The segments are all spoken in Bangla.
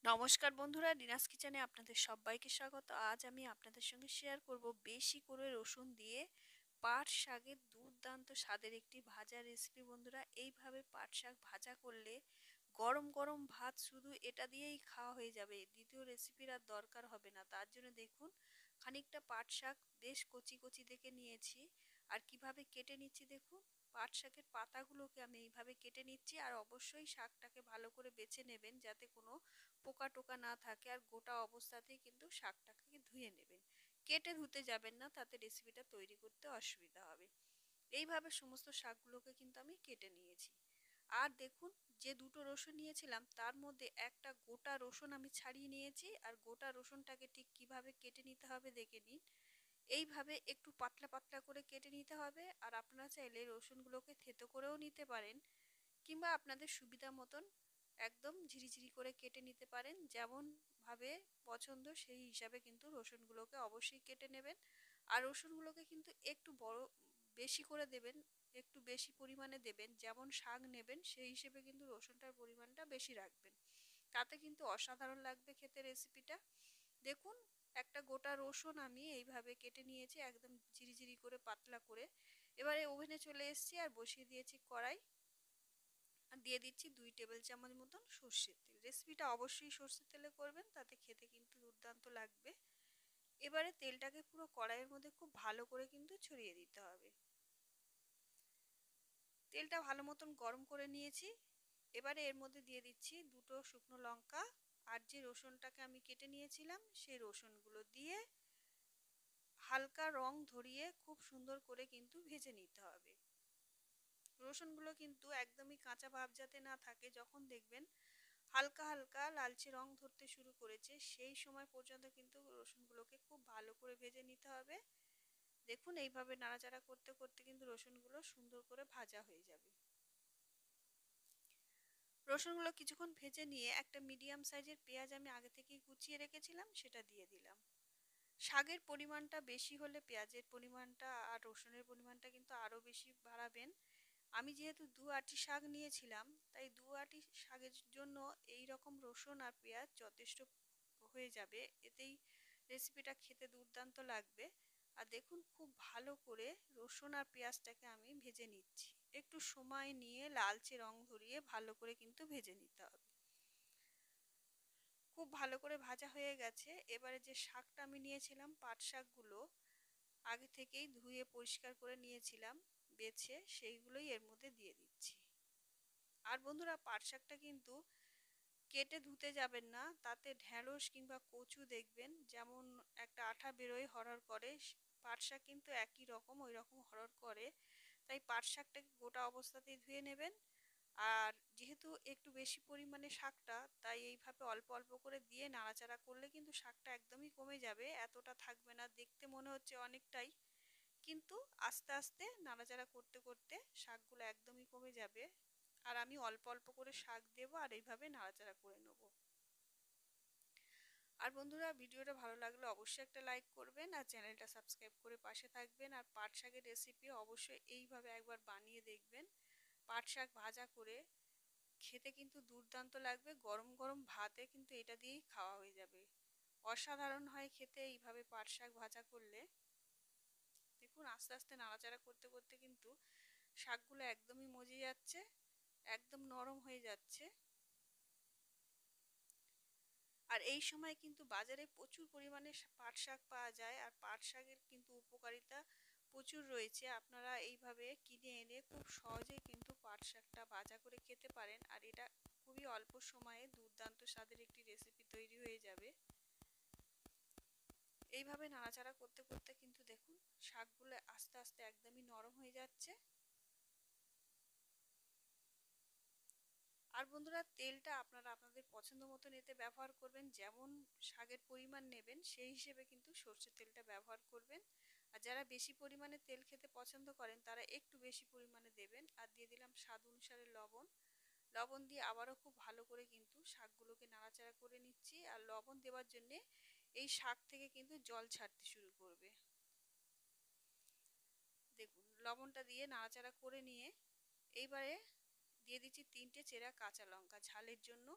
নমস্কার বন্ধুরা, ডিনাস কিচেনে আপনাদের সবাইকে স্বাগত। আজ আমি আপনাদের সঙ্গে শেয়ার করব বেশি করে রসুন দিয়ে পাট শাকের দুর্দান্ত স্বাদের একটি ভাজা রেসিপি। বন্ধুরা, এইভাবে পাট শাক ভাজা করলে গরম গরম ভাত শুধু এটা দিয়েই খাওয়া হয়ে যাবে, দ্বিতীয় রেসিপির আর দরকার হবে না। তার জন্য দেখুন, খানিকটা পাট শাক বেশ কচি কচি দেখে নিয়েছি। আর কিভাবে কেটে নিচ্ছি দেখুন, পাট শাকের পাতাগুলোকে আমি এইভাবে কেটে নিচ্ছি। আর অবশ্যই শাকটাকে ভালো করে বেছে নেবেন যাতে কোনো পোকা টোকা না থাকে, আর গোটা অবস্থাতেই কিন্তু শাকটাকে ধুয়ে নেবেন। কেটে ধুতে যাবেন না, তাতে রেসিপিটা তৈরি করতে অসুবিধা হবে। এইভাবে সমস্ত শাকগুলোকে কিন্তু আমি কেটে নিয়েছি। আর দেখুন, যে দুটো রসুন নিয়েছিলাম তার মধ্যে একটা গোটা রসুন আমি ছাড়িয়ে নিয়েছি। আর গোটা রসুনটাকে ঠিক কিভাবে কেটে নিতে হবে দেখে নিন। এইভাবে একটু পাতলা পাতলা করে কেটে নিতে হবে। আর আপনারা চাইলে রসুনগুলোকে থেতো করেও নিতে পারেন, কিংবা আপনাদের সুবিধা মতন একদম ঝিরিঝিরি করে কেটে নিতে পারেন। যেমন ভাবে পছন্দ সেই হিসাবে কিন্তু রসুনগুলোকে অবশ্যই কেটে নেবেন। আর রসুনগুলোকে কিন্তু একটু বড় বেশি করে দেবেন, একটু বেশি পরিমাণে দেবেন। যেমন শাক নেবেন সেই হিসেবে কিন্তু রসুনটার পরিমাণটা বেশি রাখবেন, তাতে কিন্তু অসাধারণ লাগবে খেতে রেসিপিটা। দেখুন, একটা গোটা রসুন আমি এইভাবে কেটে নিয়েছি একদম ঝিরিঝিরি করে পাতলা করে। এবারে ওভেনে চলে এসেছি আর বসিয়ে দিয়েছি কড়াই। আর দিয়ে দিচ্ছি 2 টেবিল চামচ মতন সর্ষের তেল। রেসিপিটা অবশ্যই সর্ষের তেলে করবেন, তাতে খেতে কিন্তু দুর্দান্ত লাগবে। এবারে তেলটাকে পুরো কড়াইয়ের মধ্যে খুব ভালো করে কিন্তু ছড়িয়ে দিতে হবে। তেলটা ভালো মতন গরম করে নিয়েছি। এবারে এর মধ্যে দিয়ে দিচ্ছি 2টো শুকনো লঙ্কা। আর যে রসুনটাকে আমি কেটে নিয়েছিলাম সেই রসুনগুলো দিয়ে হালকা রং ধরিয়ে খুব সুন্দর করে কিন্তু ভেজে নিতে হবে। রসুনগুলো কিন্তু একদমই কাঁচা ভাব যাতে না থাকে, যখন দেখবেন হালকা হালকা লালচে রং ধরতে শুরু করেছে সেই সময় পর্যন্ত কিন্তু রসুনগুলোকে খুব ভালো করে ভেজে নিতে হবে। দেখুন, এইভাবে নাড়াচাড়া করতে করতে কিন্তু রসুনগুলো সুন্দর করে ভাজা হয়ে যাবে। রসুনগুলো কিছুক্ষণ ভেজে নিয়ে একটা মিডিয়াম সাইজের পেঁয়াজ আমি আগে থেকেই কুচিয়ে রেখেছিলাম, সেটা দিয়ে দিলাম। শাকের পরিমাণটা বেশি হলে পেঁয়াজের পরিমাণটা আর রসুনের পরিমাণটা কিন্তু আরও বেশি বাড়াবেন। আমি যেহেতু 2 আঁটি শাক নিয়েছিলাম, তাই 2 আঁটি শাকের জন্য এই রকম রসুন আর পেঁয়াজ যথেষ্ট হয়ে যাবে। এতেই রেসিপিটা খেতে দুর্দান্ত লাগবে। আর দেখুন, খুব ভালো করে রসুন আর পেঁয়াজটাকে আমি ভেজে নিচ্ছি। একটু সময় নিয়ে লালচে রং ধরিয়ে ভালো করে কিন্তু ভেজে নিতে হবে। খুব ভালো করে ভাজা হয়ে গেছে। এবারে যে শাকটা আমি নিয়েছিলাম, পাট শাকগুলো আগে থেকেই ধুয়ে পরিষ্কার করে নিয়েছিলাম বেছে, সেইগুলোই এর মধ্যে দিয়ে দিচ্ছি। আর বন্ধুরা, পাট শাকটা কিন্তু কেটে ধুতে যাবেন না, তাতে ঢ্যাঁড়স কিংবা কচু দেখবেন যেমন একটা আঠা বেরোয়, হরহর করে। পাট শাক কিন্তু একই রকম, ওই রকম হরহর করে। তাই পাট শাকটাকে গোটা অবস্থাতেই ধুয়ে নেবেন। আর যেহেতু একটু বেশি পরিমাণে শাকটা, তাই এইভাবে অল্প অল্প করে দিয়ে নাড়াচাড়া করলে কিন্তু শাকটা একদমই কমে যাবে, এতটা থাকবে না। দেখতে মনে হচ্ছে অনেকটাই, কিন্তু আস্তে আস্তে নাড়াচাড়া করতে করতে শাকগুলো একদমই কমে যাবে। আর আমি অল্প অল্প করে শাক দেবো আর এইভাবে নাড়াচাড়া করে নেবো। আর বন্ধুরা, ভিডিওটা ভালো লাগলে অবশ্যই একটা লাইক করবেন আর চ্যানেলটা সাবস্ক্রাইব করে পাশে থাকবেন। আর পাট শাকের রেসিপি অবশ্যই এইভাবে একবার বানিয়ে দেখবেন। পাট শাক ভাজা করে খেতে কিন্তু দুর্দান্ত লাগবে, গরম গরম ভাতে কিন্তু এটা দিয়েই খাওয়া হয়ে যাবে। অসাধারণ হয় খেতে এইভাবে পাট শাক ভাজা করলে। দেখুন, আস্তে আস্তে নাড়াচাড়া করতে করতে কিন্তু শাকগুলো একদমই মজে যাচ্ছে, একদম নরম হয়ে যাচ্ছে। আর এই সময় কিন্তু বাজারে প্রচুর পরিমাণে পাট শাক পাওয়া যায়। আর পাট শাকের কিন্তু উপকারিতা প্রচুর রয়েছে। আপনারা এইভাবে কিনে এনে খুব সহজেই কিন্তু পাট শাকটা ভাজা করে খেতে পারেন। আর এটা খুবই অল্প সময়ে দুর্দান্ত স্বাদের একটি রেসিপি তৈরি হয়ে যাবে। এইভাবে নাড়াচাড়া করতে করতে কিন্তু দেখুন, শাকগুলো আস্তে আস্তে একদমই নরম হয়ে যাচ্ছে। আর বন্ধুরা, তেলটা আপনারা আপনাদের পছন্দ মতন এতে ব্যবহার করবেন। যেমন শাকের পরিমাণ নেবেন সেই হিসেবে কিন্তু সর্ষের তেলটা ব্যবহার করবেন। আর যারা বেশি পরিমাণে তেল খেতে পছন্দ করেন তারা একটু বেশি পরিমাণে দেবেন। আর দিয়ে দিলাম স্বাদ অনুসারে লবণ। লবণ দিয়ে আবারও খুব ভালো করে কিন্তু শাকগুলোকে নাড়াচাড়া করে নিচ্ছি। আর লবণ দেওয়ার জন্যে এই শাক থেকে কিন্তু জল ছাড়তে শুরু করবে। দেখুন, লবণটা দিয়ে নাড়াচাড়া করে নিয়ে এইবারে দিয়ে দিচ্ছি 3টে চেরা কাঁচা লঙ্কা ঝালের জন্য।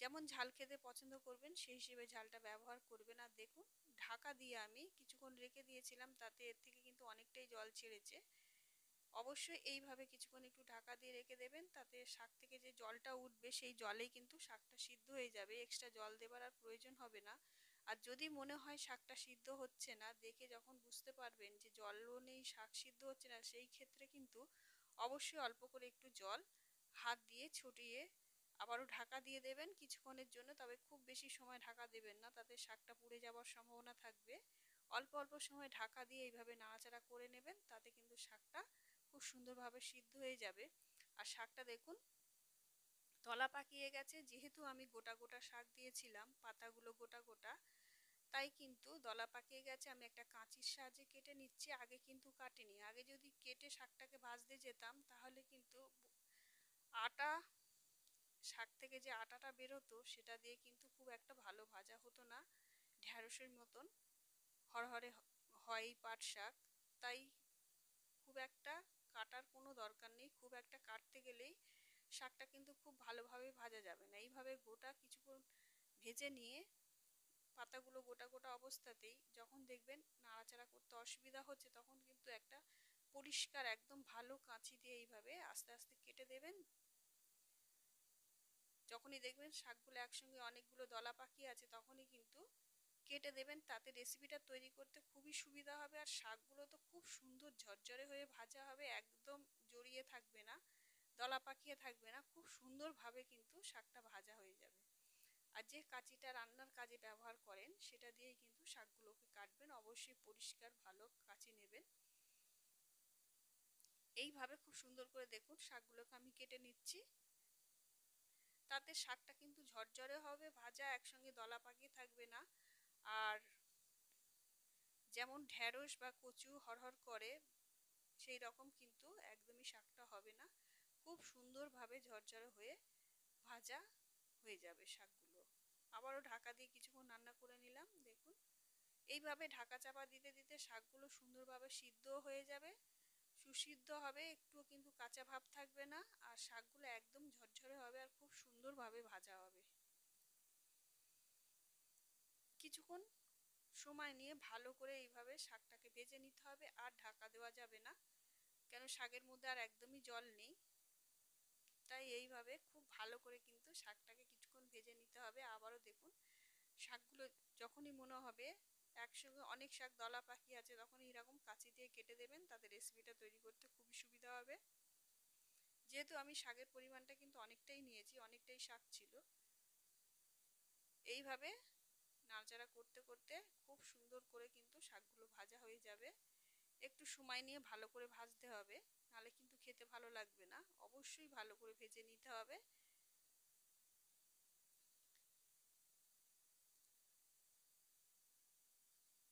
যেমন ঝাল খেতে পছন্দ করবেন সেই হিসেবে ঝালটা ব্যবহার করবেন। আর দেখুন ঢাকা দিয়ে আমি কিছুক্ষণ রেখে দিয়েছিলাম, তাতে এর থেকে কিন্তু অনেকটাই জল ছেড়েছে। অবশ্যই এইভাবে কিছুক্ষণ একটু ঢাকা দিয়ে রেখে দেবেন, তাতে শাক থেকে যে জলটা উঠবে সেই জলেই কিন্তু শাকটা সিদ্ধ হয়ে যাবে, এক্সট্রা জল দেবার আর প্রয়োজন হবে না। আর যদি মনে হয় শাকটা সিদ্ধ হচ্ছে না, দেখে যখন বুঝতে পারবেন যে জলও নেই, শাক সিদ্ধ হচ্ছে না, সেই ক্ষেত্রে কিন্তু অবশ্যই অল্প করে একটু জল হাত দিয়ে ছড়িয়ে আবারও ঢাকা দিয়ে দেবেন কিছুক্ষণের জন্য। তবে খুব বেশি সময় ঢাকা দেবেন না, তাতে শাকটা পুড়ে যাওয়ার সম্ভাবনা থাকবে। অল্প অল্প সময় ঢাকা দিয়ে এইভাবে নাড়াচাড়া করে নেবেন, তাতে কিন্তু শাকটা খুব সুন্দরভাবে সিদ্ধ হয়ে যাবে। আর শাকটা দেখুন তলা পাকিয়ে গেছে, যেহেতু আমি গোটা গোটা শাক দিয়েছিলাম, পাতাগুলো গোটা গোটা, তাই কিন্তু দলা পাকিয়ে গেছে। আমি একটা কাঁচির সাহায্যে কেটে নিচ্ছি, আগে কিন্তু কাটিনি। আগে যদি কেটে শাকটাকে ভাজতে যেতাম তাহলে কিন্তু আটা, শাক থেকে যে আটাটা বেরোতো সেটা দিয়ে কিন্তু খুব একটা ভালো ভাজা হতো না, ঢ্যাঁড়সের মতন হরহরে হয় পাট শাক। তাই খুব একটা কাটার কোনো দরকার নেই, খুব একটা কাটতে গেলেই শাকটা কিন্তু খুব ভালোভাবে ভাজা যাবে না। এইভাবে গোটা কিছুক্ষণ ভেজে নিয়ে পাতাগুলো গোটা গোটা অবস্থাতেই যখন দেখবেন নাড়াচাড়া করতে অসুবিধা হচ্ছে, তখন কিন্তু একটা পরিষ্কার একদম ভালো কাঁচি দিয়ে এইভাবে আস্তে আস্তে কেটে দেবেন। যখনই দেখবেন শাকগুলো একসঙ্গে অনেকগুলো দলা পাকিয়ে আছে, তখনই কিন্তু কেটে দেবেন, তাতে রেসিপিটা তৈরি করতে খুবই সুবিধা হবে। আর শাকগুলো তো খুব সুন্দর ঝরঝরে হয়ে ভাজা হবে, একদম জড়িয়ে থাকবে না, দলা পাকিয়ে থাকবে না, খুব সুন্দরভাবে কিন্তু শাকটা ভাজা হয়ে যাবে। আর যে কাঁচিটা রান্নার কাজে ব্যবহার করেন সেটা দিয়েই কিন্তু শাকগুলোকে কাটবেন, অবশ্যই পরিষ্কার ভালো কাঁচি নেবেন। এইভাবে খুব সুন্দর করে দেখুন শাকগুলোকে আমি কেটে নিচ্ছি, তাতে শাকটা কিন্তু ঝরঝরে হবে ভাজা, একসঙ্গে দলা পাকিয়ে থাকবে না। আর যেমন ঢ্যাঁড়স বা কচু হরহর করে সেই রকম কিন্তু একদমই শাকটা হবে না, খুব সুন্দরভাবে ঝরঝরে হয়ে ভাজা হয়ে যাবে শাকগুলো। আবারও ঢাকা দিয়ে কিছুক্ষণ রান্না করে নিলাম। দেখুন এইভাবে ঢাকা চাপা দিতে দিতে শাকগুলো সুন্দরভাবে সিদ্ধ হয়ে যাবে, সুসিদ্ধ হবে, একটুও কিন্তু কাঁচা ভাব থাকবে না, আর শাকগুলো একদম ঝরঝরে হবে আর খুব সুন্দরভাবে ভাজা হবে। কিছুক্ষণ সময় নিয়ে ভালো করে এইভাবে শাকটাকে ভেজে নিতে হবে, আর ঢাকা দেওয়া যাবে না, কেন শাকের মধ্যে আর একদমই জল নেই। তাই এইভাবে খুব ভালো করে কিন্তু শাকটাকে কিছুক্ষণ ভেজে নিতে হবে। আবারও দেখুন শাকগুলো যখনই মনে হবে একসঙ্গে অনেক শাক দলা পাকিয়ে আছে, তখন এরকম কাঁচি দিয়ে কেটে দেবেন, তাতে রেসিপিটা তৈরি করতে খুবই সুবিধা হবে। যেহেতু আমি শাকের পরিমাণটা কিন্তু অনেকটাই নিয়েছি, অনেকটাই শাক ছিল। এইভাবে নাড়াচাড়া করতে করতে খুব সুন্দর করে কিন্তু শাকগুলো ভাজা হয়ে যাবে। একটু সময় নিয়ে ভালো করে ভাজতে হবে, নাহলে কিন্তু খেতে ভালো লাগবে না, অবশ্যই ভালো করে ভেজে নিতে হবে।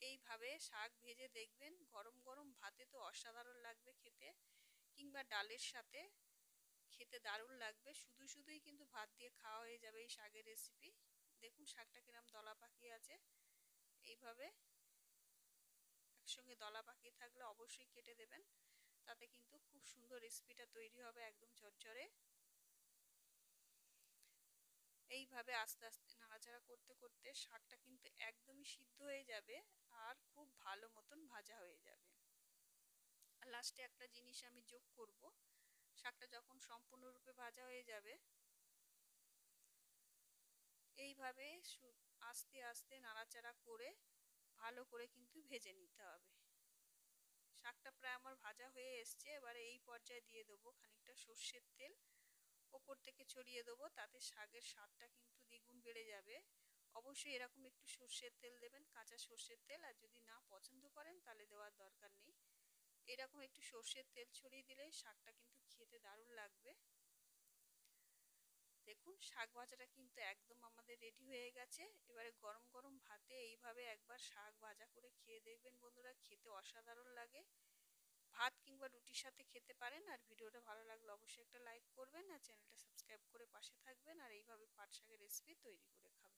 এইভাবে শাক ভেজে দেখবেন, গরম গরম ভাতে তো অসাধারণ লাগবে খেতে, কিংবা ডালের সাথে খেতে দারুণ লাগবে। শুধু শুধুই কিন্তু ভাত দিয়ে খাওয়া হয়ে যাবে এই শাকের রেসিপি। দেখুন শাকটা কিরম দলা পাকিয়ে আছে, এইভাবে একসঙ্গে দলা পাকিয়ে থাকলে অবশ্যই কেটে দেবেন, তাতে কিন্তু খুব সুন্দর রেসিপিটা তৈরি হবে, একদম ঝরঝরে। এইভাবে আস্তে আস্তে নাড়াচাড়া করতে করতে শাকটা কিন্তু একদমই সিদ্ধ হয়ে যাবে আর খুব ভালো মতন ভাজা হয়ে যাবে। আর লাস্টে একটা জিনিস আমি যোগ করব, শাকটা যখন সম্পূর্ণরূপে ভাজা হয়ে যাবে এইভাবে আস্তে আস্তে নাড়াচাড়া করে ভালো করে কিন্তু ভেজে নিতে হবে। শাকটা প্রায় আমার ভাজা হয়ে এসছে, এবারে এই পর্যায়ে দিয়ে দেবো খানিকটা সর্ষের তেল, ওপর থেকে ছড়িয়ে দেবো, তাতে শাকের স্বাদটা কিন্তু দ্বিগুণ বেড়ে যাবে। অবশ্যই এরকম একটু সর্ষের তেল দেবেন, কাঁচা সর্ষের তেল, আর যদি না পছন্দ করেন তাহলে দেওয়ার দরকার নেই। এরকম একটু সর্ষের তেল ছড়িয়ে দিলে শাকটা কিন্তু খেতে দারুণ লাগবে। দেখুন শাক ভাজাটা কিন্তু একদম আমাদের রেডি হয়ে গেছে। এবারে গরম গরম ভাতে এইভাবে একবার শাক ভাজা করে খেয়ে দেখবেন বন্ধুরা, খেতে অসাধারণ লাগে। ভাত কিংবা রুটির সাথে খেতে পারেন। আর ভিডিওটা ভালো লাগলে অবশ্যই একটা লাইক করবেন, আর চ্যানেলটা সাবস্ক্রাইব করে পাশে থাকবেন, আর এইভাবে পাট শাকের রেসিপি তৈরি করে খাবেন।